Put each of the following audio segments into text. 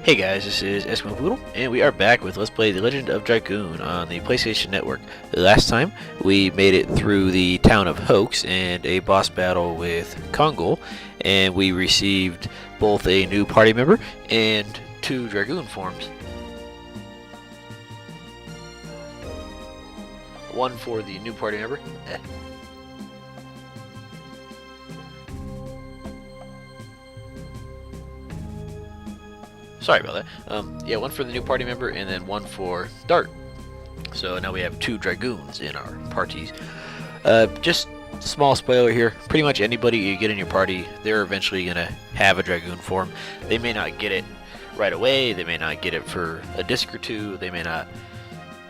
Hey guys, this is Eskimo Poodle, and we are back with Let's Play The Legend of Dragoon on the PlayStation Network. Last time, we made it through the town of Hoax and a boss battle with Kongol, and we received both a new party member and 2 Dragoon forms. One for the new party member. Sorry about that. Yeah, one for the new party member and then one for Dart. So now we have 2 Dragoons in our parties. Just small spoiler here. Pretty much anybody you get in your party, they're eventually going to have a Dragoon form. They may not get it right away. They may not get it for a disc or 2. They may not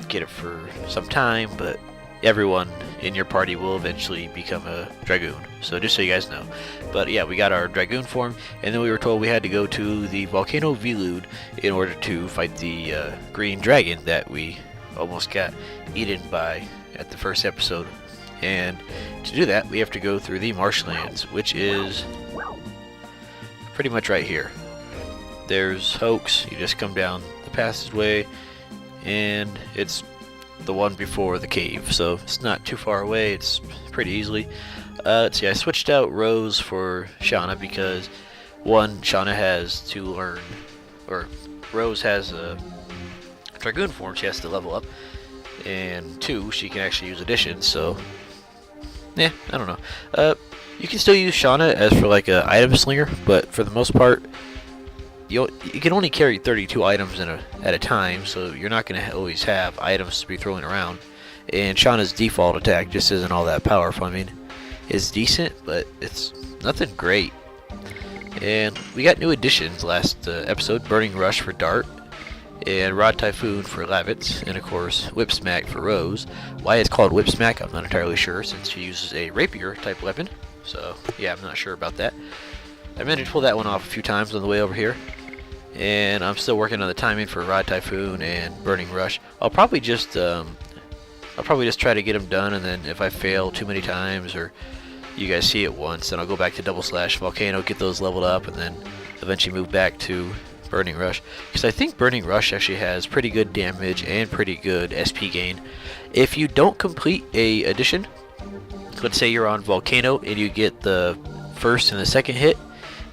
get it for some time, but everyone in your party will eventually become a Dragoon. So just so you guys know. But yeah, we got our Dragoon form, and then we were told we had to go to the Volcano Vilude in order to fight the green dragon that we almost got eaten by at the first episode. And to do that, we have to go through the Marshlands, which is pretty much right here. There's Hoax, you just come down the passageway, and it's the one before the cave, so it's not too far away. It's pretty easily. Let's see, I switched out Rose for Shauna because one, Shauna has to learn, or Rose has a Dragoon form she has to level up, and 2, she can actually use additions, so yeah, I don't know. You can still use Shauna as for like a item slinger, but for the most part you can only carry 32 items at a time, so you're not going to always have items to be throwing around. And Shauna's default attack just isn't all that powerful. I mean, it's decent, but it's nothing great. And we got new additions last episode: Burning Rush for Dart, and Rod Typhoon for Lavitz, and of course Whip Smack for Rose. Why it's called Whip Smack, I'm not entirely sure, since she uses a rapier type weapon. So yeah, I'm not sure about that. I managed to pull that one off a few times on the way over here. And I'm still working on the timing for Rod Typhoon and Burning Rush. I'll probably just try to get them done, and then if I fail too many times or you guys see it once, then I'll go back to Double Slash Volcano, get those leveled up, and then eventually move back to Burning Rush. Because I think Burning Rush actually has pretty good damage and pretty good SP gain. If you don't complete a addition, let's say you're on Volcano and you get the first and the second hit,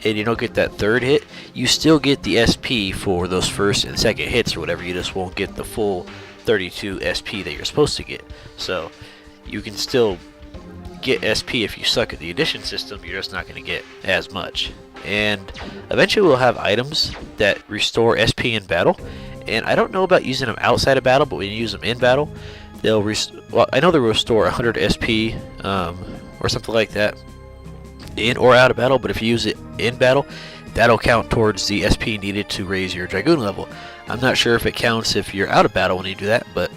and you don't get that third hit, you still get the SP for those first and second hits or whatever. You just won't get the full 32 SP that you're supposed to get. So you can still get SP if you suck at the addition system. You're just not going to get as much. And eventually we'll have items that restore SP in battle. And I don't know about using them outside of battle, but when you use them in battle, they'll well, I know they'll restore 100 SP or something like that in or out of battle, but if you use it in battle, that'll count towards the SP needed to raise your Dragoon level. I'm not sure if it counts if you're out of battle when you do that, but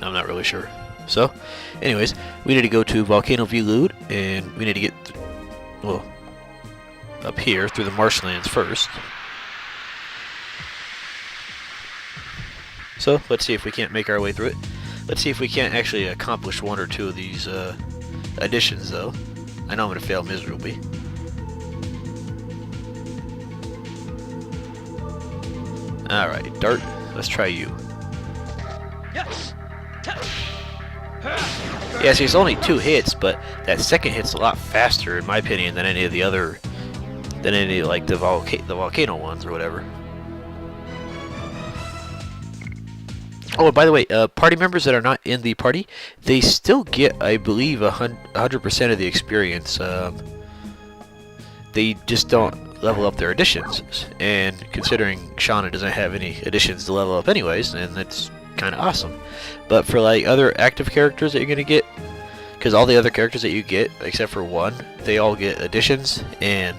I'm not really sure. So, anyways, we need to go to Volcano Vilude, and we need to get, well, up here through the Marshlands first. So, let's see if we can't make our way through it. Let's see if we can't actually accomplish 1 or 2 of these additions, though. I know I'm going to fail miserably. Alright, Dart, let's try you. Yeah, see, it's only 2 hits, but that second hit's a lot faster, in my opinion, than any of the other, like the volcano ones or whatever. Oh, and by the way, party members that are not in the party, they still get, I believe, 100% of the experience. They just don't level up their additions. And considering Shauna doesn't have any additions to level up anyways, then that's kind of awesome. But for like other active characters that you're going to get, because all the other characters that you get, except for 1, they all get additions, and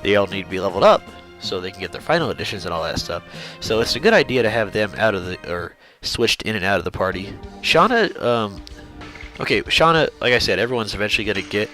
they all need to be leveled up so they can get their final additions and all that stuff. So it's a good idea to have them out of the, or switched in and out of the party. Shauna, okay, Shauna, like I said, everyone's eventually going to get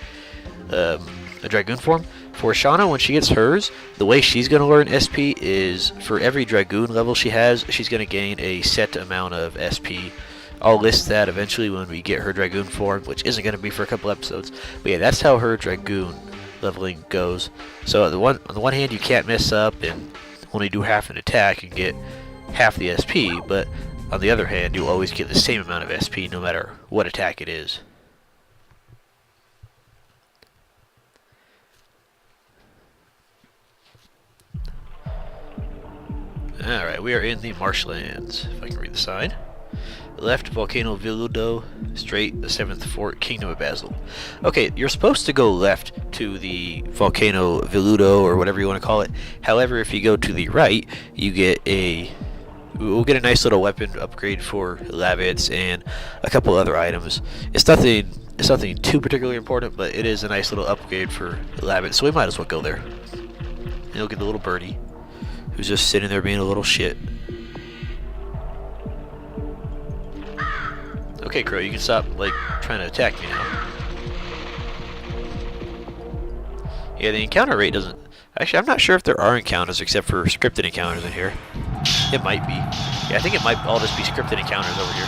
a Dragoon form. For Shauna, when she gets hers, the way she's going to learn SP is for every Dragoon level she has, she's going to gain a set amount of SP. I'll list that eventually when we get her Dragoon form, which isn't going to be for a couple episodes. But yeah, that's how her Dragoon leveling goes. So on the one hand, you can't mess up, and only do half an attack and get half the SP, but on the other hand, you'll always get the same amount of SP no matter what attack it is. Alright, we are in the Marshlands, if I can read the sign. Left, Volcano Veludo, straight, the 7th Fort, Kingdom of Basil. Okay, you're supposed to go left to the Volcano Veludo, or whatever you want to call it. However, if you go to the right, you get we'll get a nice little weapon upgrade for Lavitz and a couple other items. It's nothing too particularly important, but it is a nice little upgrade for Lavitz, so we might as well go there. And you'll get the little birdie who's just sitting there being a little shit. Okay, Crow, you can stop, like, trying to attack me now. Yeah, the encounter rate doesn't... Actually, I'm not sure if there are encounters except for scripted encounters in here. It might be. Yeah, I think it might all just be scripted encounters over here.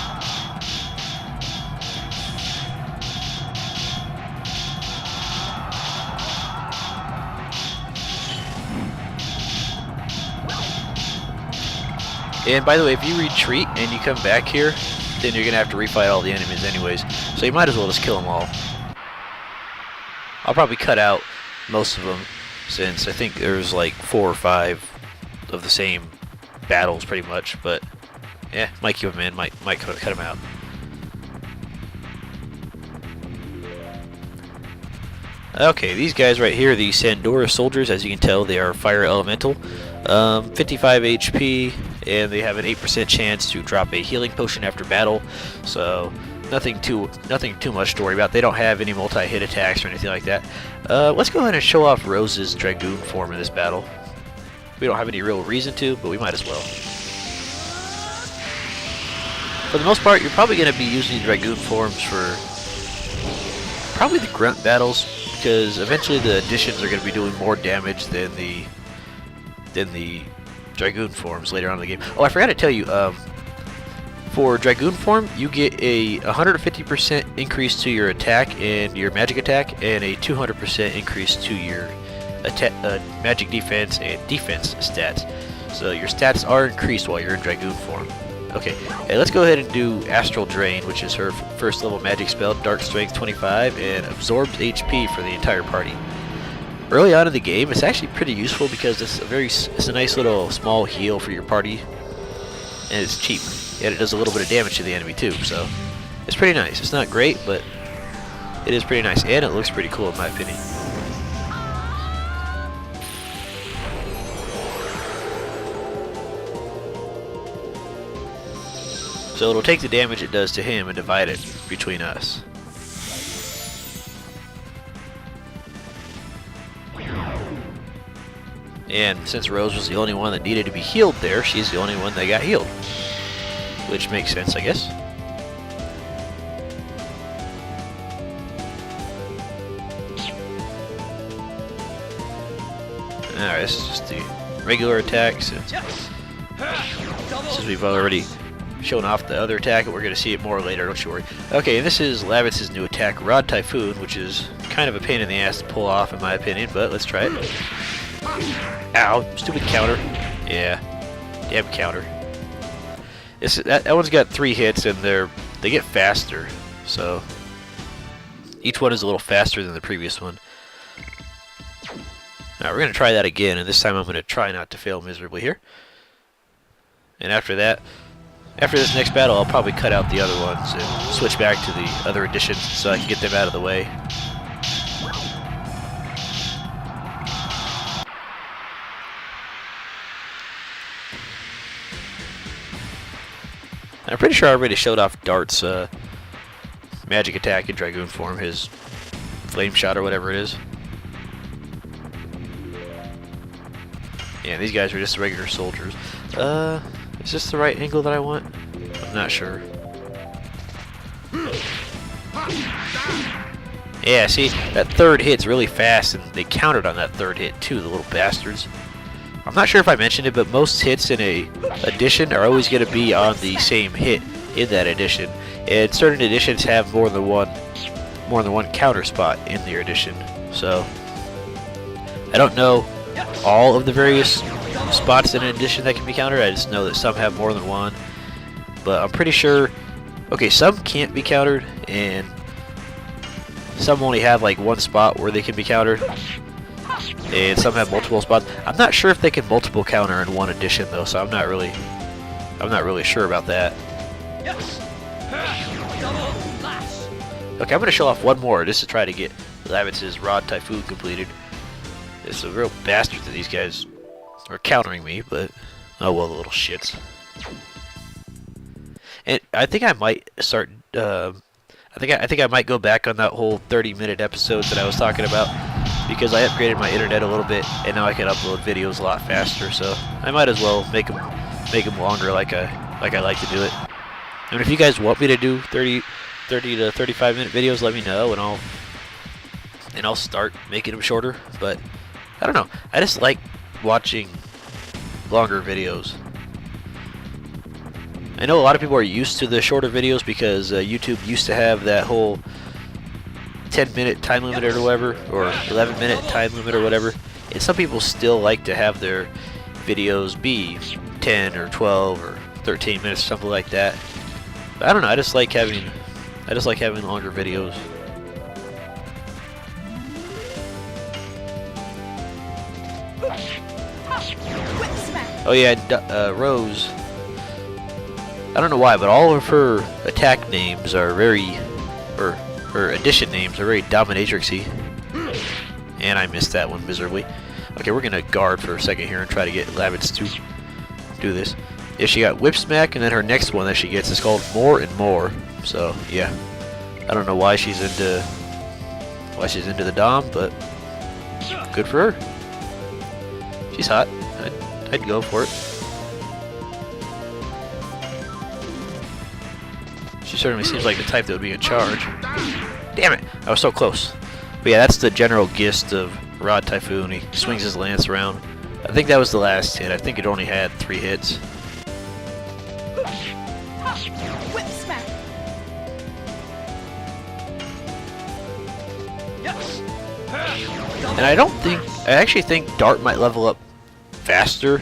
And by the way, if you retreat and you come back here, then you're going to have to refight all the enemies anyways. So you might as well just kill them all. I'll probably cut out most of them, since I think there's like 4 or 5 of the same battles pretty much. But yeah, might keep them in, might cut them out. Okay, these guys right here, the Sandoras soldiers, as you can tell, they are fire elemental. 55 HP, and they have an 8% chance to drop a healing potion after battle. So nothing too much to worry about. They don't have any multi-hit attacks or anything like that. Let's go ahead and show off Rose's Dragoon form in this battle. We don't have any real reason to, but we might as well. For the most part, you're probably going to be using Dragoon forms for probably the grunt battles, because eventually the additions are going to be doing more damage than the Dragoon forms later on in the game. Oh, I forgot to tell you, for Dragoon form, you get a 150% increase to your attack and your magic attack, and a 200% increase to your magic defense and defense stats. So your stats are increased while you're in Dragoon form. Okay, hey, let's go ahead and do Astral Drain, which is her first level magic spell, Dark Strength 25, and absorbs HP for the entire party. Early on in the game, it's actually pretty useful because it's a nice little small heal for your party, and it's cheap, and it does a little bit of damage to the enemy too. So it's pretty nice. It's not great, but it is pretty nice, and it looks pretty cool in my opinion. So it'll take the damage it does to him and divide it between us. And since Rose was the only one that needed to be healed there, she's the only one that got healed. Which makes sense, I guess. Alright, this is just the regular attack since we've already shown off the other attack, and we're going to see it more later, don't you worry. Okay, this is Lavitz's new attack, Rod Typhoon, which is kind of a pain in the ass to pull off in my opinion, but let's try it. Ow, stupid counter. Yeah, damn counter. That one's got 3 hits, and they get faster, so each one is a little faster than the previous one. Now we're going to try that again, and this time I'm going to try not to fail miserably here. And after this next battle, I'll probably cut out the other ones and switch back to the other additions so I can get them out of the way. I'm pretty sure I already showed off Dart's magic attack in Dragoon form, his flame shot or whatever it is. Yeah, these guys are just regular soldiers. Is this the right angle that I want? I'm not sure. Yeah, see, that third hit's really fast, and they countered on that third hit too, the little bastards. I'm not sure if I mentioned it, but most hits in a edition are always going to be on the same hit in that edition, and certain editions have more than one counter spot in their edition. So I don't know all of the various spots in an addition that can be countered. I just know that some have more than one. But I'm pretty sure, okay, some can't be countered, and some only have like one spot where they can be countered, and some have multiple spots. I'm not sure if they can multiple counter in one addition though, so I'm not really sure about that. Okay, I'm gonna show off one more just to try to get Lavitz's Rod Typhoon completed. It's a real bastard that these guys are countering me, but oh well, the little shits. And I think I might start. I think I might go back on that whole 30-minute episode that I was talking about, because I upgraded my internet a little bit, and now I can upload videos a lot faster. So I might as well make them longer, like I like to do it. And if you guys want me to do 30 to 35-minute videos, let me know, and I'll start making them shorter. But I don't know. I just like watching longer videos. I know a lot of people are used to the shorter videos because YouTube used to have that whole 10-minute time limit or whatever, or 11-minute time limit or whatever. And some people still like to have their videos be 10 or 12 or 13 minutes, something like that. But I don't know. I just like having longer videos. Oh yeah, Rose. I don't know why, but all of her attack names are very, or her addition names are very dominatrixy. And I missed that one miserably. Okay, we're gonna guard for a second here and try to get Lavitz to do this. Yeah, she got Whip Smack, and then her next one that she gets is called More and More. So yeah, I don't know why she's into the Dom, but good for her. She's hot. I'd go for it. She certainly seems like the type that would be in charge. Damn it! I was so close. But yeah, that's the general gist of Rod Typhoon. He swings his lance around. I think that was the last hit. I think it only had 3 hits. Whip smack. And I actually think Dart might level up faster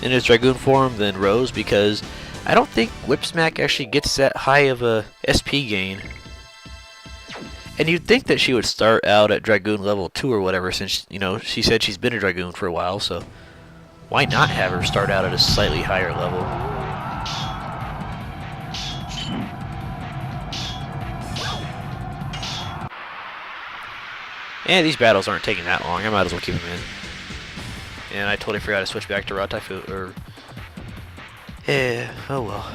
in his Dragoon form than Rose, because I don't think Whip Smack actually gets that high of a SP gain. And you'd think that she would start out at Dragoon level 2 or whatever, since, you know, she said she's been a Dragoon for a while, so why not have her start out at a slightly higher level? And these battles aren't taking that long. I might as well keep them in. And I totally forgot to switch back to Rod Typhoon, or... Yeah, oh well.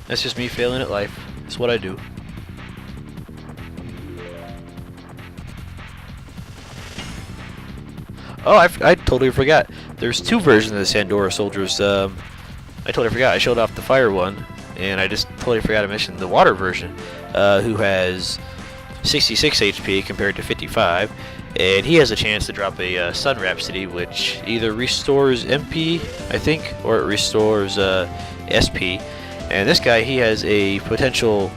That's just me failing at life. That's what I do. Oh, I totally forgot. There's 2 versions of the Sandoras soldiers. I totally forgot. I showed off the fire one, and I just totally forgot to mention the water version, who has 66 HP compared to 55. And he has a chance to drop a Sun Rhapsody, which either restores MP, I think, or it restores SP. And this guy, he has a potential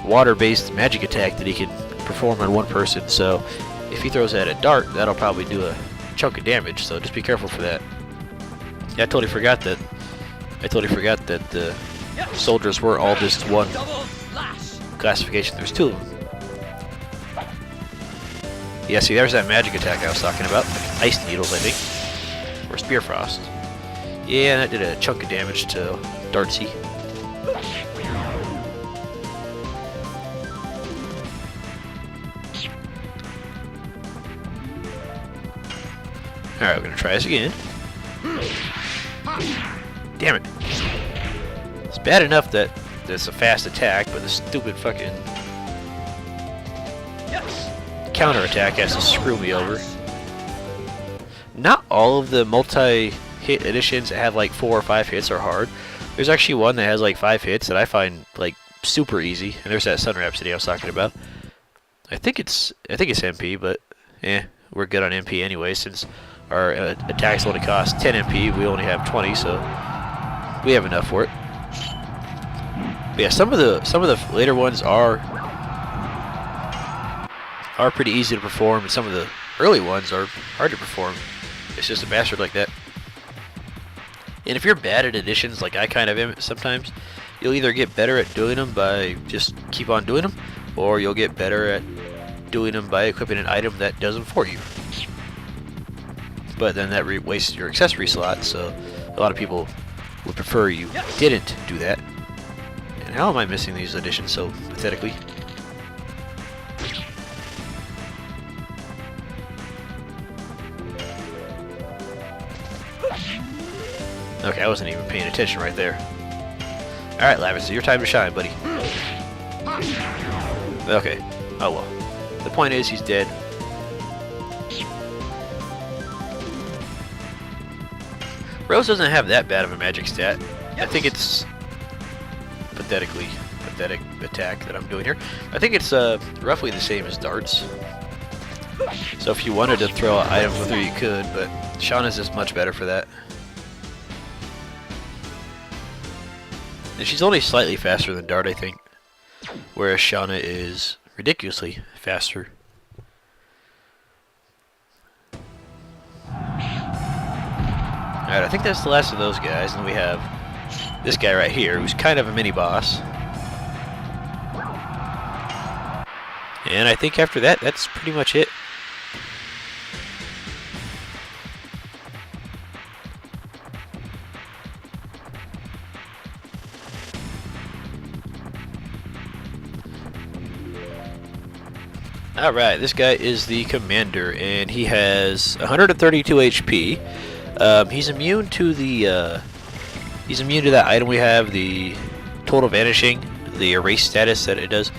water-based magic attack that he can perform on one person. So if he throws that at Dart, that'll probably do a chunk of damage. So just be careful for that. Yeah, I totally forgot that the soldiers were all just one classification. There's 2 of them. Yeah, see, there's that magic attack I was talking about. Like Ice Needles, I think. Or Spear Frost. Yeah, that did a chunk of damage to Dartsy. Alright, we're gonna try this again. Damn it. It's bad enough that it's a fast attack, but the stupid fucking counter-attack has to screw me over. Not all of the multi-hit editions that have like 4 or 5 hits are hard. There's actually one that has like 5 hits that I find like super easy. And there's that Sun Rhapsody I was talking about. I think it's MP, but we're good on MP anyway, since our attacks only cost 10 MP. We only have 20, so we have enough for it. But yeah, some of the later ones are pretty easy to perform, and some of the early ones are hard to perform. It's just a bastard like that. And if you're bad at additions, like I kind of am sometimes, you'll either get better at doing them by just keep on doing them, or you'll get better at doing them by equipping an item that does them for you. But then that wastes your accessory slot, so a lot of people would prefer you didn't do that. And how am I missing these additions so pathetically? Okay, I wasn't even paying attention right there. Alright, Lavitz, it's your time to shine, buddy. Okay. Oh well. The point is, he's dead. Rose doesn't have that bad of a magic stat. I think it's pathetic attack that I'm doing here. I think it's roughly the same as darts. So if you wanted to throw items with her, you could, but Shauna's is much better for that. And she's only slightly faster than Dart, I think, whereas Shauna is ridiculously faster. Alright, I think that's the last of those guys, and we have this guy right here, who's kind of a mini-boss. And I think after that, that's pretty much it. Alright, this guy is the commander, and he has 132 HP. He's immune to the that item we have, the total vanishing, the erase status that it does.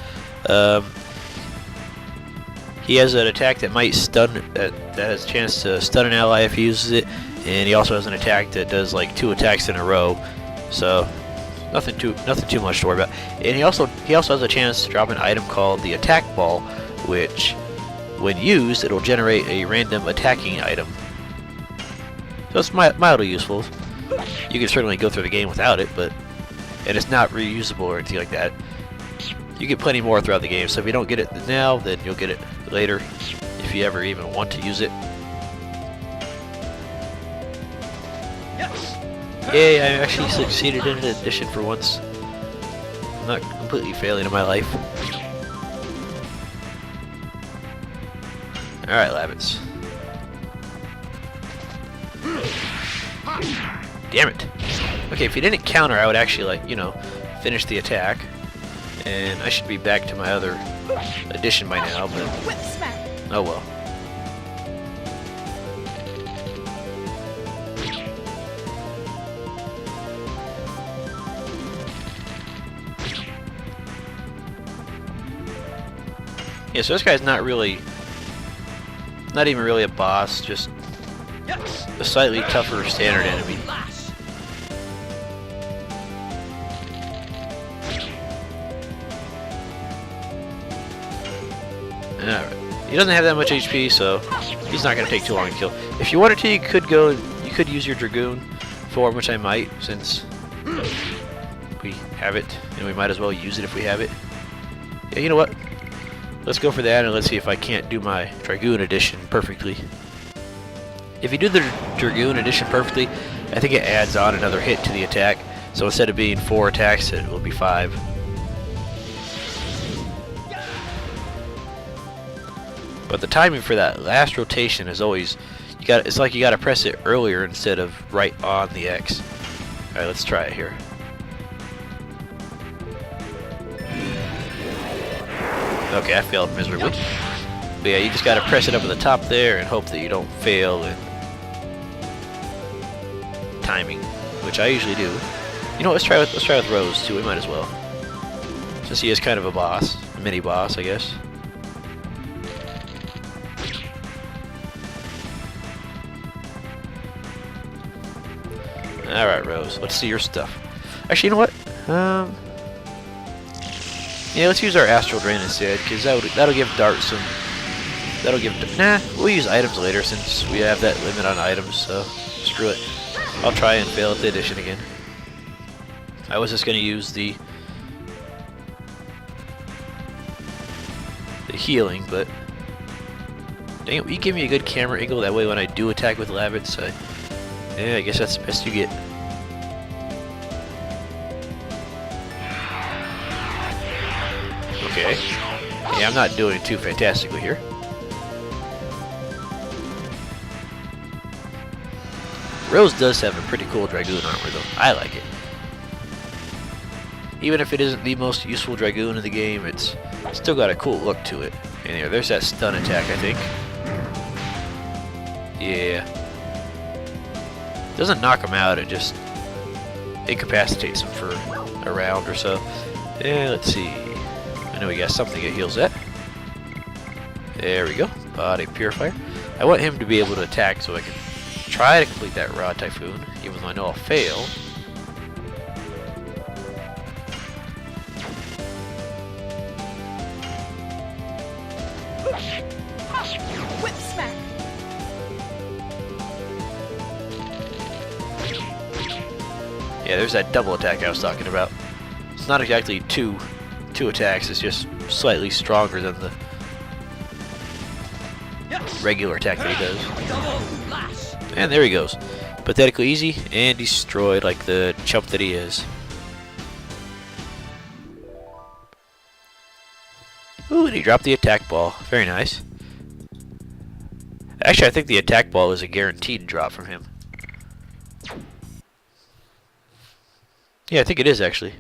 He has an attack that might stun, that has a chance to stun an ally if he uses it, and he also has an attack that does like 2 attacks in a row. So nothing too much to worry about. And he also has a chance to drop an item called the attack ball, which, when used, it'll generate a random attacking item. So it's mildly useful. You can certainly go through the game without it, and it's not reusable or anything like that. You get plenty more throughout the game, so if you don't get it now, then you'll get it later, if you ever even want to use it. Yay, I actually succeeded in an addition for once. I'm not completely failing in my life. Alright, Lavitz. Damn it. Okay, if he didn't counter, I would actually, like, you know, finish the attack. And I should be back to my other addition by now, but... oh well. Yeah, so this guy's not even really a boss, just a slightly tougher standard enemy. Alright. He doesn't have that much HP, so he's not going to take too long to kill. If you wanted to, you could use your Dragoon form, which I might, since we have it, and we might as well use it if we have it. Yeah, you know what? Let's go for that, and let's see if I can't do my Dragoon edition perfectly. If you do the Dragoon edition perfectly, I think it adds on another hit to the attack. So instead of being 4 attacks, it will be 5. But the timing for that last rotation is always, it's like you gotta press it earlier instead of right on the X. Alright, let's try it here. Okay, I failed miserably. But yeah, you just gotta press it up at the top there and hope that you don't fail in timing, which I usually do. You know what, let's try with Rose too, we might as well. Since he is kind of a boss, a mini boss, I guess. Alright, Rose, let's see your stuff. Actually, you know what? Yeah, let's use our Astral Drain instead, because that'll give Dart some... we'll use items later since we have that limit on items, so screw it. I'll try and fail at the addition again. I was just going to use the healing, but Dang it, will you give me a good camera angle? That way when I do attack with Lavitz, yeah, I guess that's the best you get. Okay. Yeah, I'm not doing too fantastically here. Rose does have a pretty cool Dragoon armor, though. I like it. Even if it isn't the most useful Dragoon in the game, it's still got a cool look to it. And there's that stun attack, I think. Yeah. Doesn't knock him out, it just incapacitates him for a round or so. Yeah, let's see. I know we got something that heals that. There we go. Body Purifier. I want him to be able to attack so I can try to complete that Rod Typhoon, even though I know I'll fail. Whip smack. Yeah, there's that double attack I was talking about. It's not exactly two attacks, it's just slightly stronger than the regular attack that he does. And there he goes. Pathetically easy and destroyed like the chump that he is. Ooh, and he dropped the attack ball. Very nice. Actually, I think the attack ball is a guaranteed drop from him. Yeah, I think it is actually.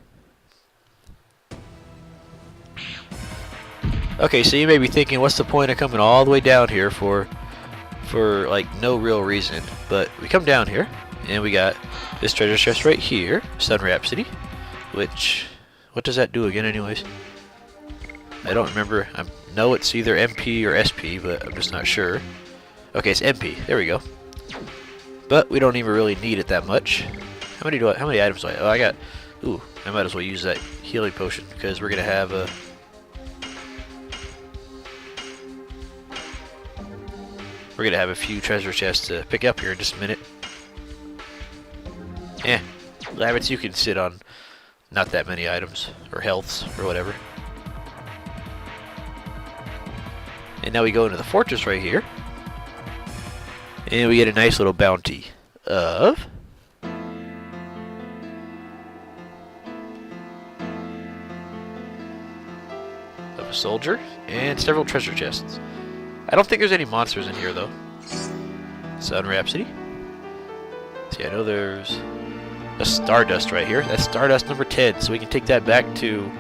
Okay, so you may be thinking, what's the point of coming all the way down here for like no real reason? But we come down here, and we got this treasure chest right here, Sun Rhapsody, which, what does that do again anyways? I don't remember. I know it's either MP or SP, but I'm just not sure. Okay, it's MP. There we go. But we don't even really need it that much. How many items do I? Oh, I got. Ooh, I might as well use that healing potion because we're gonna have a. We're gonna have a few treasure chests to pick up here in just a minute. Lavitz, you can sit on not that many items or healths or whatever. And now we go into the fortress right here, and we get a nice little bounty of a soldier and several treasure chests. I don't think there's any monsters in here though. Sun Rhapsody. See, I know there's a Stardust right here. That's Stardust number 10, so we can take that back to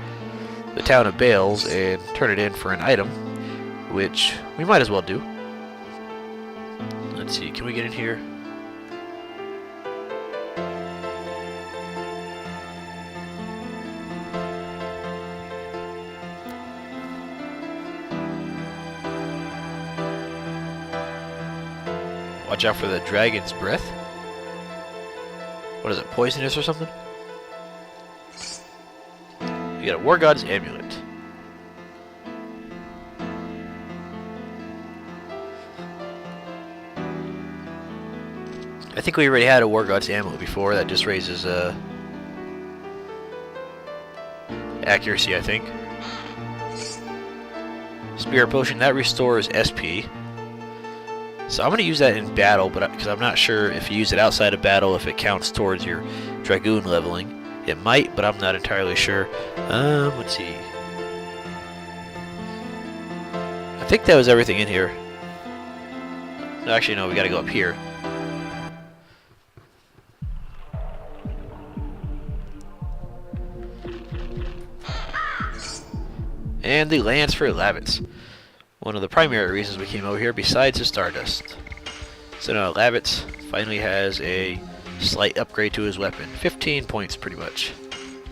the town of Bales and turn it in for an item, which we might as well do. Let's see, can we get in here? Watch out for the dragon's breath. What is it, poisonous or something? You got a War God's Amulet. I think we already had a War God's Amulet before. That just raises accuracy, I think. Spear Potion, that restores SP. So I'm going to use that in battle, but because I'm not sure if you use it outside of battle, if it counts towards your Dragoon leveling. It might, but I'm not entirely sure. Let's see. I think that was everything in here. Actually, no, we got to go up here. And the Lance for Lavitz. One of the primary reasons we came over here, besides the Stardust. So now Lavitz finally has a slight upgrade to his weapon. 15 points, pretty much.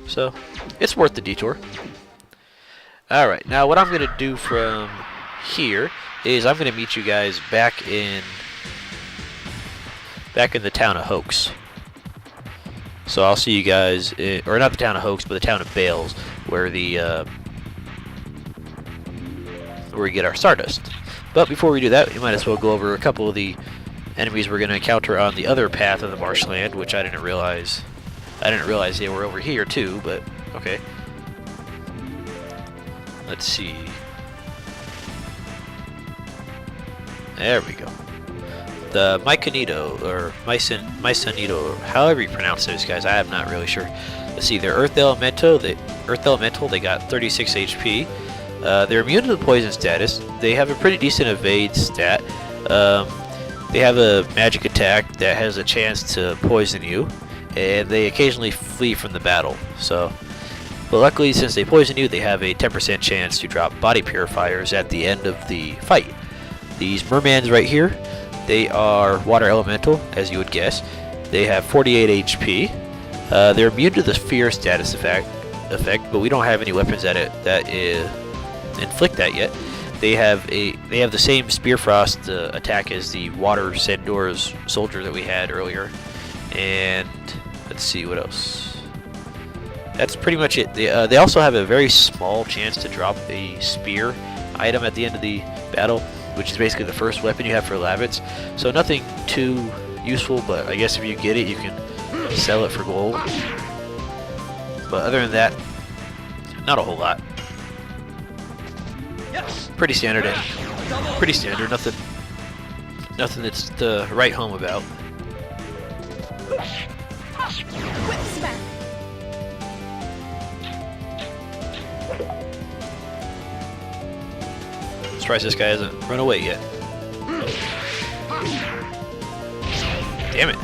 So, it's worth the detour. Alright, now what I'm going to do from here is I'm going to meet you guys back in the town of Hoax. So I'll see you guys, or not the town of Hoax, but the town of Bales, where where we get our Stardust. But before we do that, we might as well go over a couple of the enemies we're going to encounter on the other path of the marshland, which I didn't realize they were over here too, but okay. Let's see. There we go. The Myconito, or Myconito, or however you pronounce those guys, I am not really sure. Let's see, they're Earth Elemental. They got 36 HP. They're immune to the poison status. They have a pretty decent evade stat. They have a magic attack that has a chance to poison you, and they occasionally flee from the battle. So, but luckily, since they poison you, they have a 10% chance to drop body purifiers at the end of the fight. These mermans right here, they are water elemental, as you would guess. They have 48 HP. They're immune to the fear status effect, but we don't have any weapons that inflict that yet. They have the same Spear Frost attack as the water Sandoras soldier that we had earlier. And let's see what else. That's pretty much it. They also have a very small chance to drop a spear item at the end of the battle, which is basically the first weapon you have for Lavitz. So nothing too useful, but I guess if you get it, you can sell it for gold. But other than that, not a whole lot. Pretty standard. Pretty standard. Nothing that's to write home about. Whip smack. Surprised this guy hasn't run away yet. Damn it!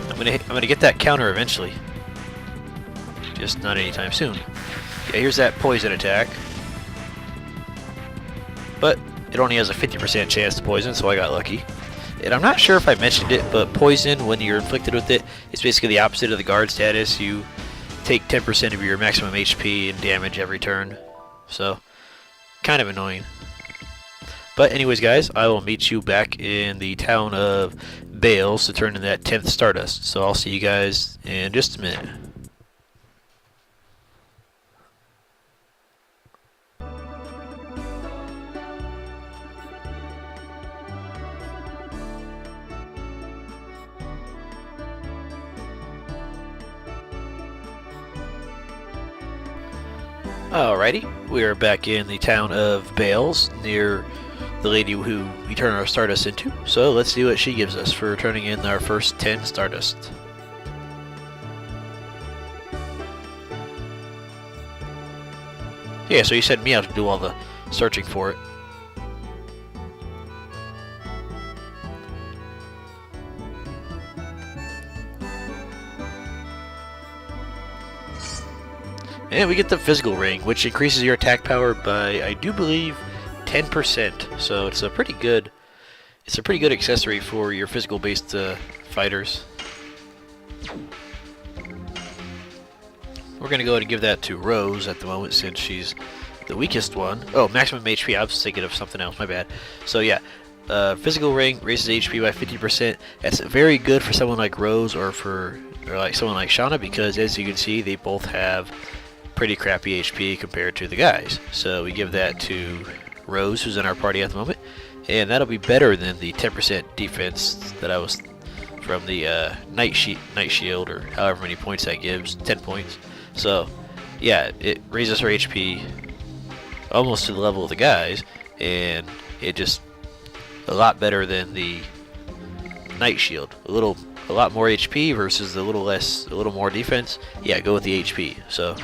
I'm gonna get that counter eventually. Just not anytime soon. Yeah, here's that poison attack. But it only has a 50% chance to poison, so I got lucky. And I'm not sure if I mentioned it, but poison, when you're inflicted with it, it's basically the opposite of the guard status. You take 10% of your maximum HP and damage every turn. So, kind of annoying. But anyways, guys, I will meet you back in the town of Bales to turn in that 10th Stardust. So I'll see you guys in just a minute. Alrighty, we are back in the town of Bales, near the lady who we turn our Stardust into. So let's see what she gives us for turning in our first 10 Stardust. Yeah, so you sent me out to do all the searching for it. And we get the physical ring, which increases your attack power by, I do believe, 10%. So it's a pretty good accessory for your physical-based fighters. We're gonna go ahead and give that to Rose at the moment since she's the weakest one. Oh, maximum HP. I was thinking of something else. My bad. So yeah, physical ring raises HP by 50%. That's very good for someone like Rose or like someone like Shauna, because as you can see, they both have pretty crappy HP compared to the guys. So we give that to Rose, who's in our party at the moment, and that'll be better than the 10% defense that I was from the Night Shield, or however many points that gives, 10 points. So yeah, it raises her HP almost to the level of the guys, and it just a lot better than the Night Shield. A lot more HP versus a little more defense. Yeah, go with the HP. So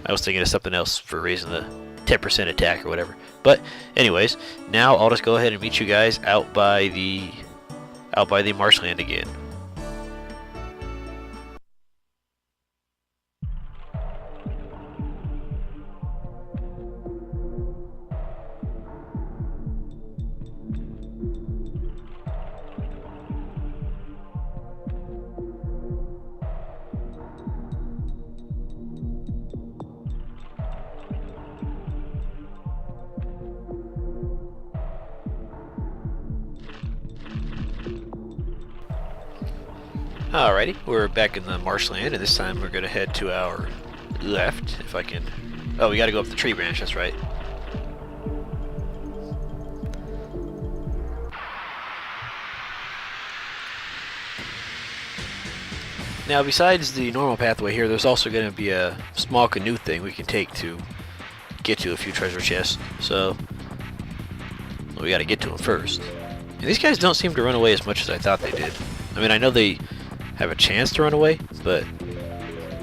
I was thinking of something else for raising the 10% attack or whatever. But anyways, now I'll just go ahead and meet you guys out by the marshland again. Alrighty, we're back in the marshland, and this time we're going to head to our left, if I can... Oh, we got to go up the tree branch, that's right. Now, besides the normal pathway here, there's also going to be a small canoe thing we can take to get to a few treasure chests, so we got to get to them first. And these guys don't seem to run away as much as I thought they did. I mean, I know they have a chance to run away, but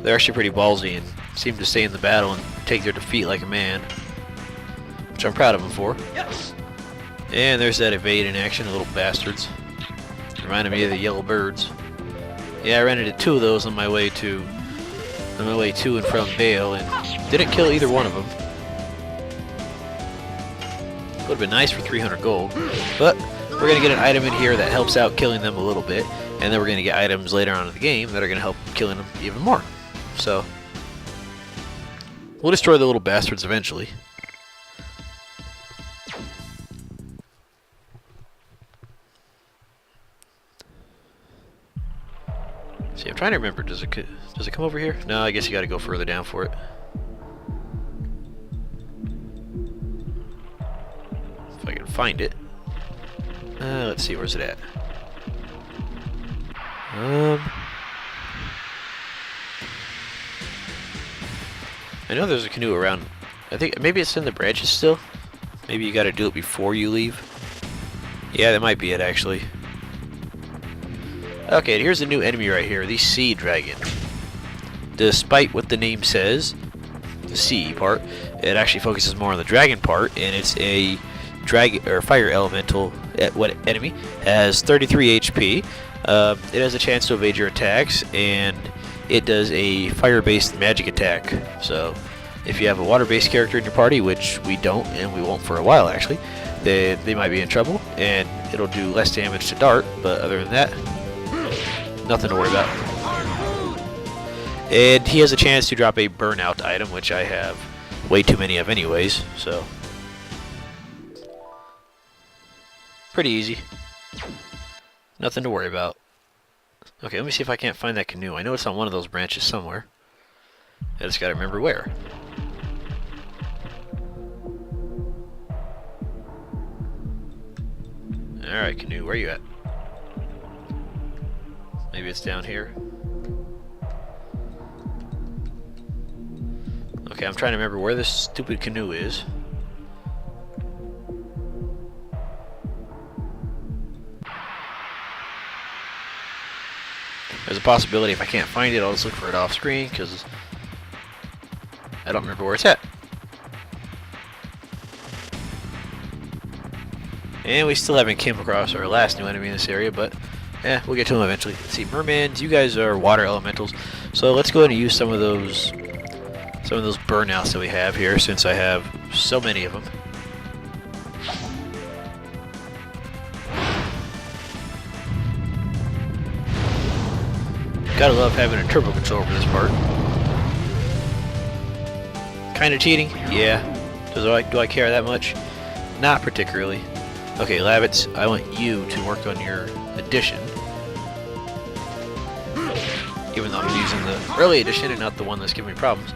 they're actually pretty ballsy and seem to stay in the battle and take their defeat like a man, which I'm proud of them for. Yes. And there's that evade in action, the little bastards. Reminded me of the yellow birds. Yeah, I ran into 2 of those on my way to and from Bale, and didn't kill either one of them. Would have been nice for 300 gold, but we're gonna get an item in here that helps out killing them a little bit, and then we're gonna get items later on in the game that are gonna help killing them even more. So we'll destroy the little bastards eventually. See, I'm trying to remember. Does it come over here? No, I guess you got to go further down for it. If I can find it. Let's see, where's it at? I know there's a canoe around. I think maybe it's in the branches still. Maybe you got to do it before you leave. Yeah, that might be it actually. Okay, here's a new enemy right here, the sea dragon. Despite what the name says, the sea part, it actually focuses more on the dragon part, and it's a dragon or fire elemental. What enemy has 33 HP. It has a chance to evade your attacks, and it does a fire-based magic attack. So, if you have a water-based character in your party, which we don't, and we won't for a while actually, then they might be in trouble, and it'll do less damage to dart. But other than that, nothing to worry about. And he has a chance to drop a burnout item, which I have way too many of anyways, so pretty easy. Nothing to worry about. Okay, let me see if I can't find that canoe. I know it's on one of those branches somewhere. I just gotta remember where. Alright, canoe, where you at? Maybe it's down here. Okay, I'm trying to remember where this stupid canoe is. There's a possibility if I can't find it, I'll just look for it off screen, because I don't remember where it's at. And we still haven't came across our last new enemy in this area, but yeah, we'll get to them eventually. Let's see, mermans, you guys are water elementals, so let's go ahead and use some of those burnouts that we have here, since I have so many of them. Gotta love having a turbo control for this part. Kinda cheating? Yeah. Do I care that much? Not particularly. Okay, Lavitz, I want you to work on your addition. Even though I'm using the early edition and not the one that's giving me problems.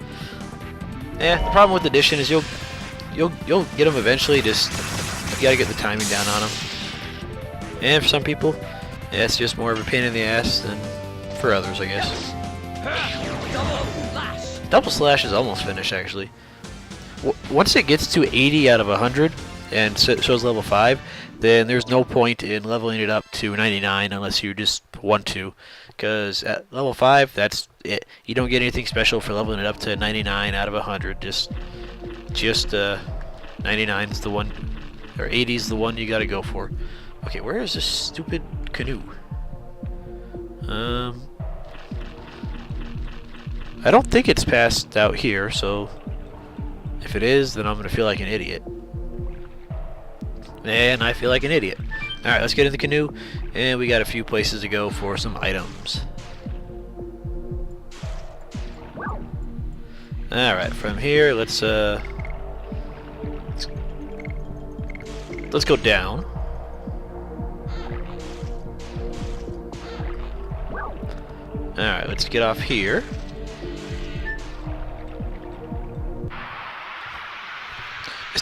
Yeah, the problem with addition is you'll get them eventually. Just you gotta get the timing down on them. And for some people, yeah, it's just more of a pain in the ass than for others, I guess. Double slash is almost finished actually. Once it gets to 80 out of 100 and shows level 5, then there's no point in leveling it up to 99 unless you just want to. Because at level 5, that's it. You don't get anything special for leveling it up to 99 out of 100. Just 99 is the one, or 80 is the one you gotta go for. Okay, where is this stupid canoe? I don't think it's passed out here, so if it is, then I'm gonna feel like an idiot. And I feel like an idiot. Alright, let's get in the canoe, and we got a few places to go for some items. Alright, from here, let's go down. Alright, let's get off here.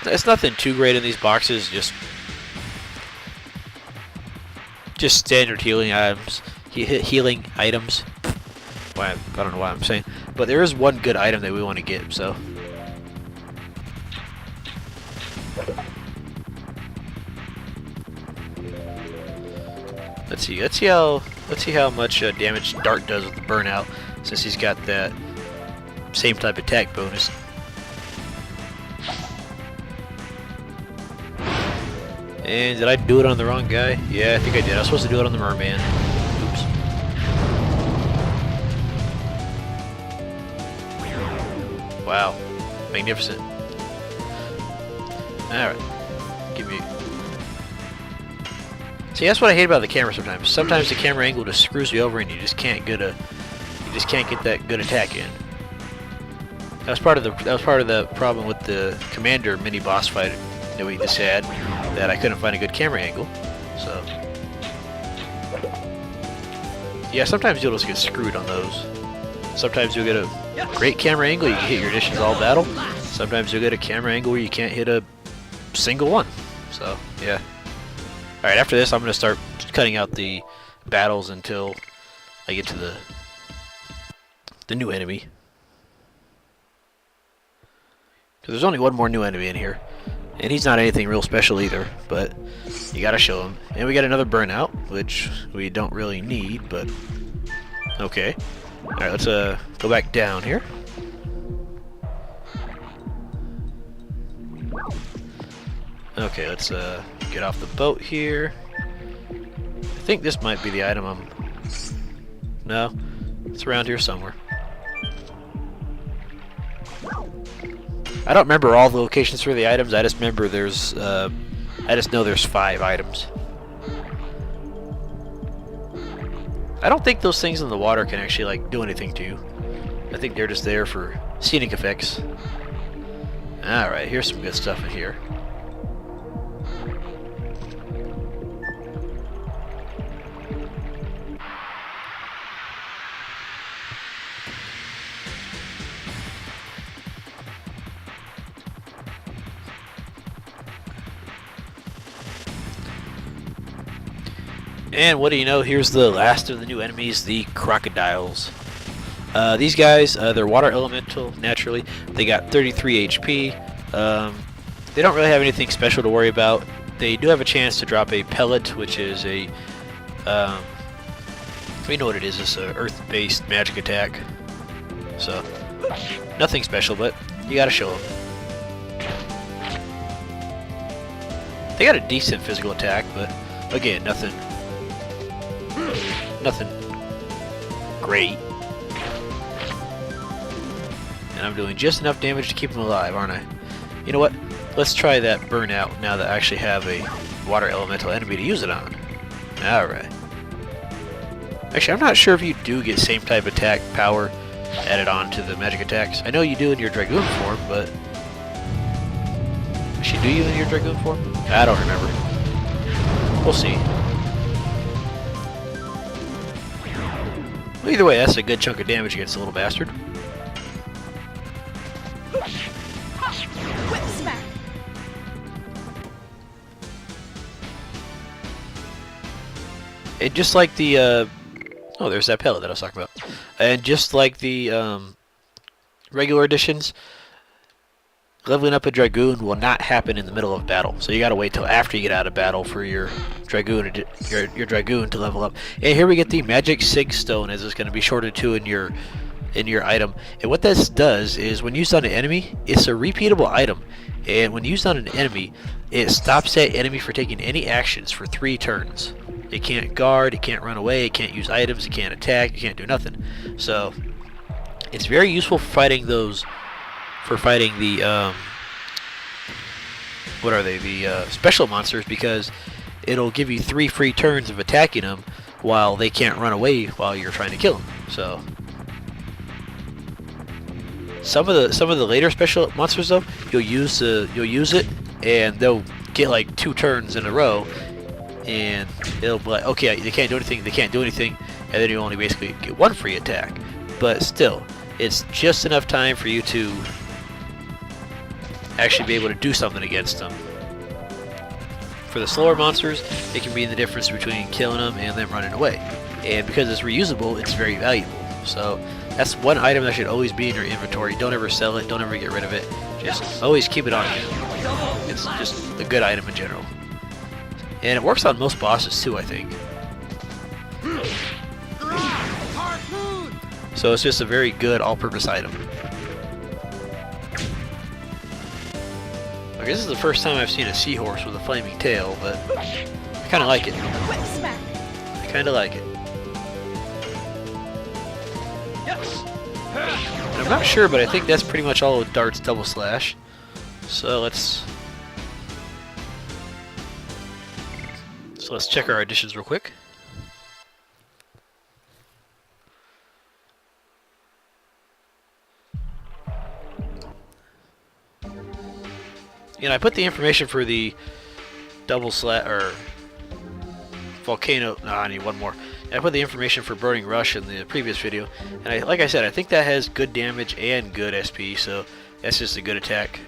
It's nothing too great in these boxes, just standard healing items. Healing items. I don't know what I'm saying, but there is one good item that we want to get. So Let's see how much damage Dart does with the burnout, since he's got that same type of attack bonus. And did I do it on the wrong guy? Yeah, I think I did. I was supposed to do it on the merman. Oops. Wow. Magnificent. Alright. Give me... See, that's what I hate about the camera sometimes. Sometimes the camera angle just screws you over and you just can't get that good attack in. That was part of the problem with the commander mini boss fight that we just had, that I couldn't find a good camera angle. So yeah, sometimes you'll just get screwed on those. Sometimes you'll get a great camera angle, you can hit your additions all battle. Sometimes you'll get a camera angle where you can't hit a single one. So yeah. Alright, after this I'm going to start cutting out the battles until I get to the new enemy. So there's only one more new enemy in here. And he's not anything real special either, but you gotta show him. And we got another burnout, which we don't really need, but okay. Alright, let's go back down here. Okay, let's get off the boat here. I think this might be the item I'm... No, it's around here somewhere. I don't remember all the locations for the items. I just remember there's I just know there's 5 items. I don't think those things in the water can actually like do anything to you. I think they're just there for scenic effects. Alright, here's some good stuff in here. And what do you know, here's the last of the new enemies, the crocodiles. These guys, they're water elemental, naturally. They got 33 HP. They don't really have anything special to worry about. They do have a chance to drop a pellet, which is a... we know what it is, it's an earth-based magic attack. So, nothing special, but you gotta show them. They got a decent physical attack, but again, nothing great. And I'm doing just enough damage to keep him alive, aren't I? You know what? Let's try that burnout now that I actually have a water elemental enemy to use it on. Alright. Actually, I'm not sure if you do get same type attack power added on to the magic attacks. I know you do in your Dragoon form, but... Actually, do you in your Dragoon form? I don't remember. We'll see. Well, either way, that's a good chunk of damage against the little bastard. Whip smack. And just like the, oh, there's that pellet that I was talking about. And just like the regular editions, leveling up a Dragoon will not happen in the middle of battle. So you gotta wait till after you get out of battle for your Dragoon, your Dragoon to level up. And here we get the Magic Signet Stone, as it's gonna be shorted to in your item. And what this does is, when used on an enemy, it's a repeatable item. And when used on an enemy, it stops that enemy for taking any actions for 3 turns. It can't guard, it can't run away, it can't use items, it can't attack, it can't do nothing. So it's very useful for fighting those. For fighting the what are they? The special monsters, because it'll give you 3 free turns of attacking them while they can't run away while you're trying to kill them. So some of the later special monsters though, you'll use it and they'll get like 2 turns in a row, and it'll be like, okay, they can't do anything, and then you only basically get 1 free attack. But still, it's just enough time for you to actually be able to do something against them. For the slower monsters, it can be the difference between killing them and them running away. And because it's reusable, it's very valuable. So that's one item that should always be in your inventory. Don't ever sell it, don't ever get rid of it. Just always keep it on you. It's just a good item in general. And it works on most bosses too, I think. So it's just a very good all-purpose item. Okay, this is the first time I've seen a seahorse with a flaming tail, but I kind of like it. Quick smack. I kind of like it. And I'm not sure, but I think that's pretty much all with Dart's double slash. So let's check our additions real quick. And I put the information for the double slash or volcano. No, I need one more. I put the information for Burning Rush in the previous video, and like I said, I think that has good damage and good SP, so that's just a good attack.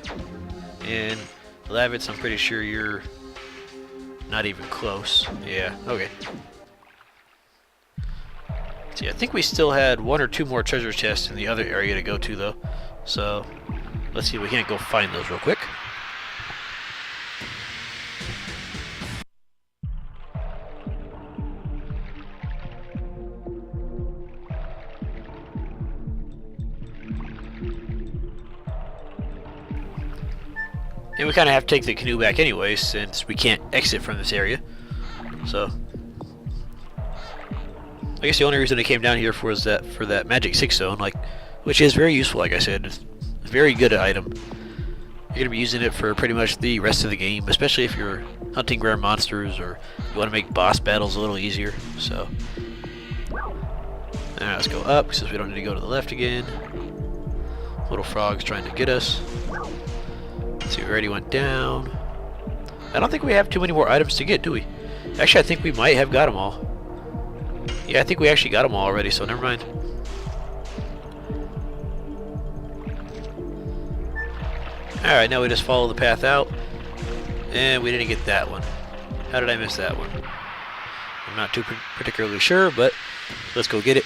And Lavitz, I'm pretty sure you're not even close. Yeah, okay. See, I think we still had one or two more treasure chests in the other area to go to, though. So let's see if we can't go find those real quick. And we kind of have to take the canoe back anyway, since we can't exit from this area. So I guess the only reason I came down here for that Magic Signet Stone, which is very useful. Like I said, it's a very good item. You're gonna be using it for pretty much the rest of the game, especially if you're hunting rare monsters or you want to make boss battles a little easier. So, alright, let's go up since we don't need to go to the left again. Little frog's trying to get us. Let's see, we already went down. I don't think we have too many more items to get, do we? Actually, I think we might have got them all. Yeah, I think we actually got them all already, so never mind. Alright, now we just follow the path out. And we didn't get that one. How did I miss that one? I'm not too particularly sure, but let's go get it.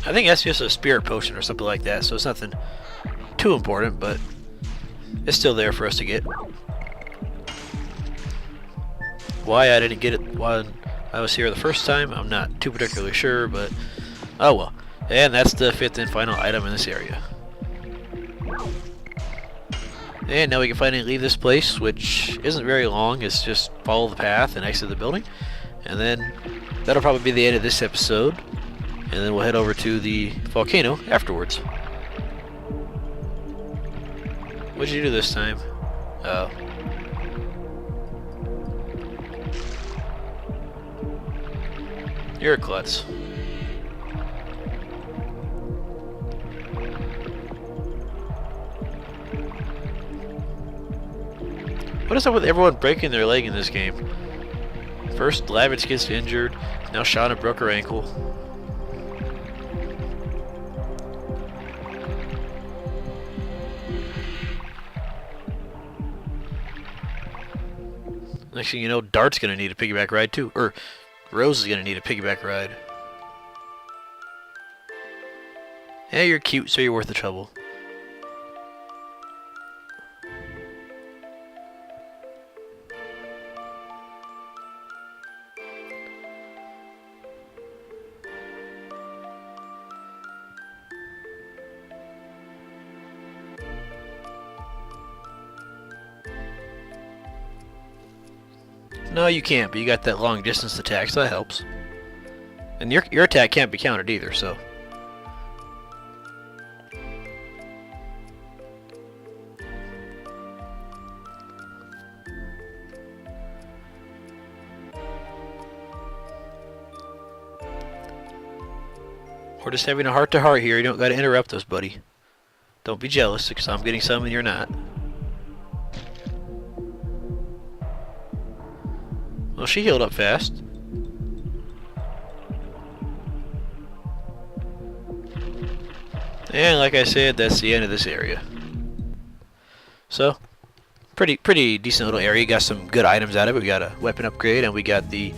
I think that's just a spirit potion or something like that, so it's nothing too important, but it's still there for us to get. Why I didn't get it when I was here the first time, I'm not too particularly sure, but oh well. And that's the fifth and final item in this area. And now we can finally leave this place, which isn't very long. It's just follow the path and exit the building. And then that'll probably be the end of this episode. And then we'll head over to the volcano afterwards. What'd you do this time? Oh. You're a klutz. What is up with everyone breaking their leg in this game? First, Lavitz gets injured. Now Shauna broke her ankle. Next thing you know, Dart's gonna need a piggyback ride too. Or Rose is gonna need a piggyback ride. Hey, you're cute, so you're worth the trouble. No, you can't, but you got that long distance attack, so that helps. And your attack can't be countered either, so. We're just having a heart-to-heart here. You don't gotta interrupt us, buddy. Don't be jealous, because I'm getting some and you're not. Well, she healed up fast. And like I said, that's the end of this area. So, pretty decent little area. Got some good items out of it. We got a weapon upgrade, and we got the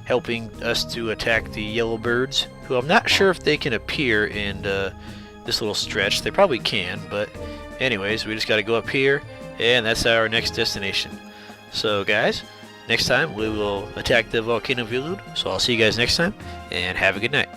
helping us to attack the yellow birds, who I'm not sure if they can appear in this little stretch. They probably can, but anyways, we just got to go up here, and that's our next destination. So guys, next time we will attack the volcano of Vilud. So I'll see you guys next time, and have a good night.